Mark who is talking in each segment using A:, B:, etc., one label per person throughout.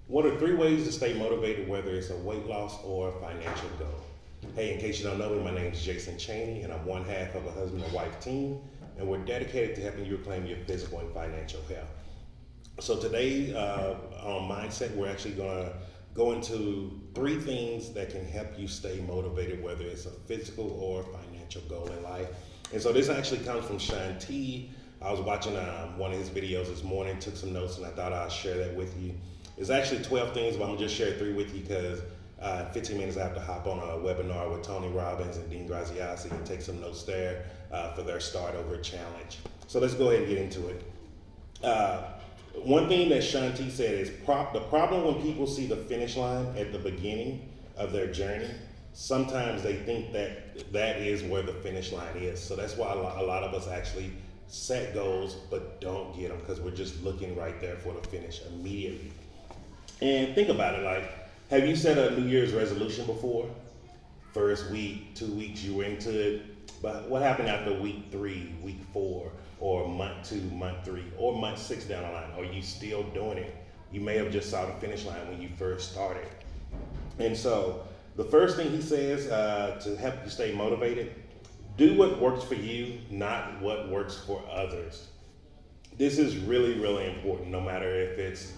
A: What are three ways to stay motivated, whether it's a weight loss or a financial goal? Hey, in case you don't know me, my name is Jason Chaney, and I'm one half of a husband and wife team, and we're dedicated to helping you reclaim your physical and financial health. So today on Mindset, we're actually going to go into three things that can help you stay motivated, whether it's a physical or financial goal in life. And so this actually comes from Shaun T. I was watching one of his videos this morning, took some notes, and I thought I'd share that with you. It's actually 12 things, but I'm gonna just share three with you because 15 minutes I have to hop on a webinar with Tony Robbins and Dean Graziasi and take some notes there for their Start Over challenge. So let's go ahead and get into it. One thing that Shaun T said is the problem when people see the finish line at the beginning of their journey, sometimes they think that that is where the finish line is. So that's why a lot of us actually set goals but don't get them because we're just looking right there for the finish immediately. And think about it, like, have you set a New Year's resolution before? First week, 2 weeks, you were into it, but what happened after week 3, week 4, or month 2, month 3, or month 6 down the line? Are you still doing it? You may have just saw the finish line when you first started. And so the first thing he says to help you stay motivated, do what works for you, not what works for others. This is really, really important, no matter if it's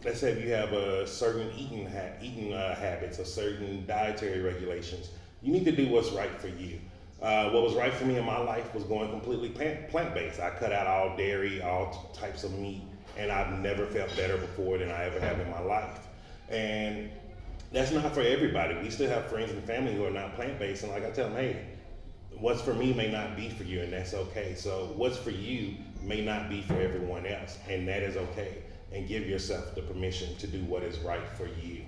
A: let's say if you have a certain eating habits, a certain dietary regulations, you need to do what's right for you. What was right for me in my life was going completely plant-based. I cut out all dairy, all types of meat, and I've never felt better before than I ever have in my life. And that's not for everybody. We still have friends and family who are not plant-based, and like I tell them, hey, what's for me may not be for you, and that's okay. So what's for you may not be for everyone else, and that is okay. And give yourself the permission to do what is right for you.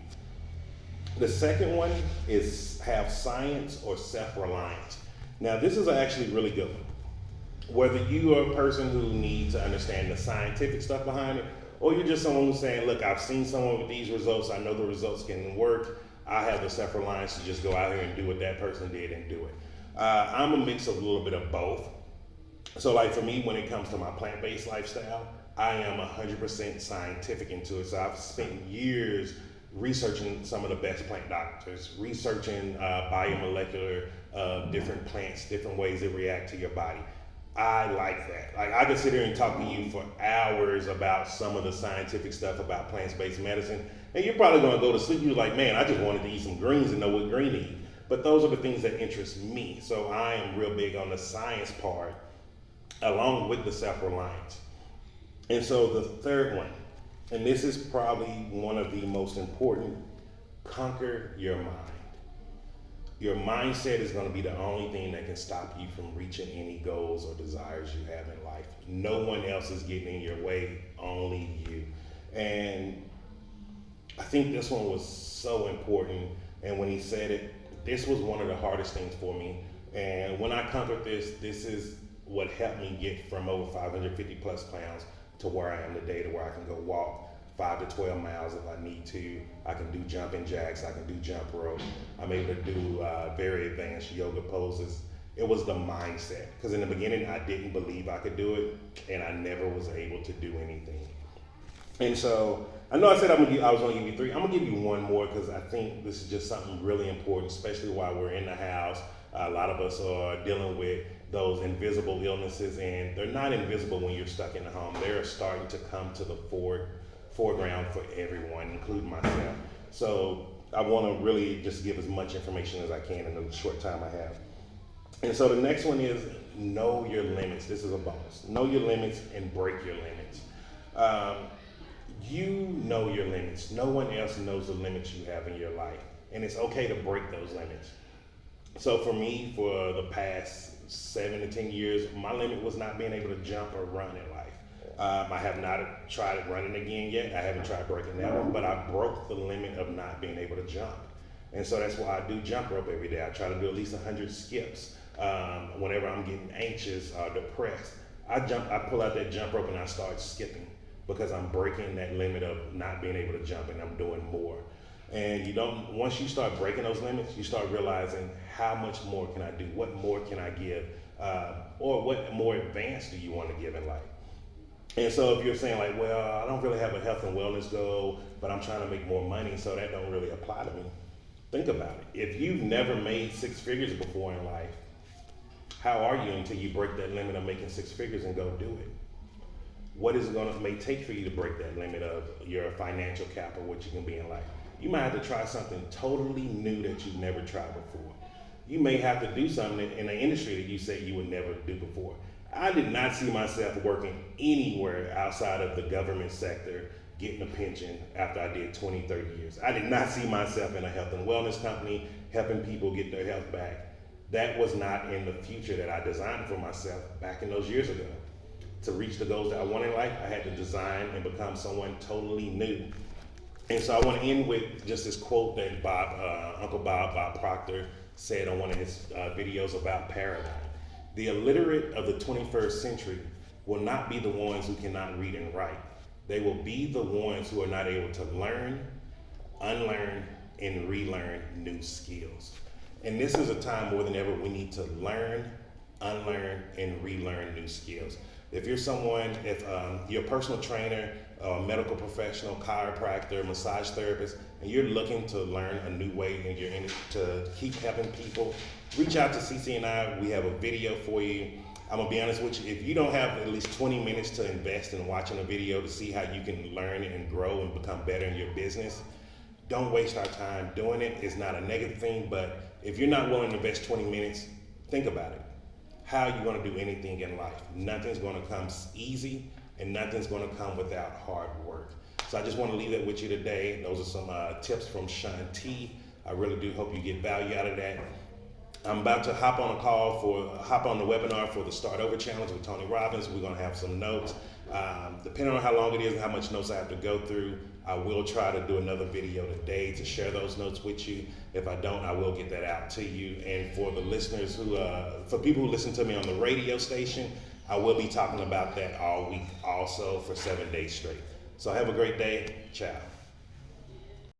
A: The second one is have science or self-reliance. Now, this is actually really good one. Whether you are a person who needs to understand the scientific stuff behind it, or you're just someone who's saying, look, I've seen someone with these results, I know the results can work, I have the self-reliance to just go out here and do what that person did and do it. I'm a mix of a little bit of both. So like for me, when it comes to my plant-based lifestyle, I am 100% scientific into it. So I've spent years researching some of the best plant doctors, researching biomolecular different plants, different ways they react to your body. I like that. Like I could sit here and talk to you for hours about some of the scientific stuff about plants-based medicine, and you're probably gonna go to sleep. You're like, man, I just wanted to eat some greens and know what green to eat. But those are the things that interest me. So I am real big on the science part, along with the self-reliance. And so the third one, and this is probably one of the most important, conquer your mind. Your mindset is going to be the only thing that can stop you from reaching any goals or desires you have in life. No one else is getting in your way, only you. And I think this one was so important. And when he said it, this was one of the hardest things for me. And when I conquered this is what helped me get from over 550 plus pounds to where I am today, to where I can go walk 5 to 12 miles if I need to. I can do jumping jacks, I can do jump rope. I'm able to do very advanced yoga poses. It was the mindset, because in the beginning I didn't believe I could do it, and I never was able to do anything. And so I know I said I was gonna give you three. I'm gonna give you one more because I think this is just something really important, especially while we're in the house. A lot of us are dealing with those invisible illnesses, and they're not invisible when you're stuck in the home. They're starting to come to the foreground for everyone, including myself. So I want to really just give as much information as I can in the short time I have. And so the next one is know your limits. This is a bonus. Know your limits and break your limits. You know your limits. No one else knows the limits you have in your life, and it's okay to break those limits. So for me, for the past 7 to 10 years, my limit was not being able to jump or run in life. I have not tried running again yet. I haven't tried breaking that one, but I broke the limit of not being able to jump. And so that's why I do jump rope every day. I try to do at least 100 skips. Whenever I'm getting anxious or depressed, I pull out that jump rope and I start skipping because I'm breaking that limit of not being able to jump, and I'm doing more. And once you start breaking those limits, you start realizing how much more can I do? What more can I give? Or what more advanced do you want to give in life? And so if you're saying like, well, I don't really have a health and wellness goal, but I'm trying to make more money, so that don't really apply to me. Think about it. If you've never made six figures before in life, how are you until you break that limit of making six figures and go do it? What is it going to may take for you to break that limit of your financial capital, what you can be in life? You might have to try something totally new that you've never tried before. You may have to do something in an industry that you said you would never do before. I did not see myself working anywhere outside of the government sector getting a pension after I did 20, 30 years. I did not see myself in a health and wellness company helping people get their health back. That was not in the future that I designed for myself back in those years ago. To reach the goals that I want in life, I had to design and become someone totally new. And so I want to end with just this quote that Uncle Bob Proctor, said on one of his videos about paradigm. The illiterate of the 21st century will not be the ones who cannot read and write. They will be the ones who are not able to learn, unlearn, and relearn new skills. And this is a time more than ever we need to learn, unlearn, and relearn new skills. If you're someone, if you're a personal trainer, a medical professional, chiropractor, massage therapist, and you're looking to learn a new way and you're in it to keep helping people, reach out to CC and I. We have a video for you. I'm gonna be honest with you, if you don't have at least 20 minutes to invest in watching a video to see how you can learn and grow and become better in your business, don't waste our time doing it. It's not a negative thing, but if you're not willing to invest 20 minutes, think about it. How are you gonna do anything in life? Nothing's gonna come easy and nothing's gonna come without hard work. So I just wanna leave that with you today. Those are some tips from Shaun T. I really do hope you get value out of that. I'm about to hop on the webinar for the Start Over Challenge with Tony Robbins. We're gonna have some notes. Depending on how long it is and how much notes I have to go through, I will try to do another video today to share those notes with you. If I don't, I will get that out to you. And for the listeners for people who listen to me on the radio station, I will be talking about that all week also for 7 days straight. So have a great day. Ciao.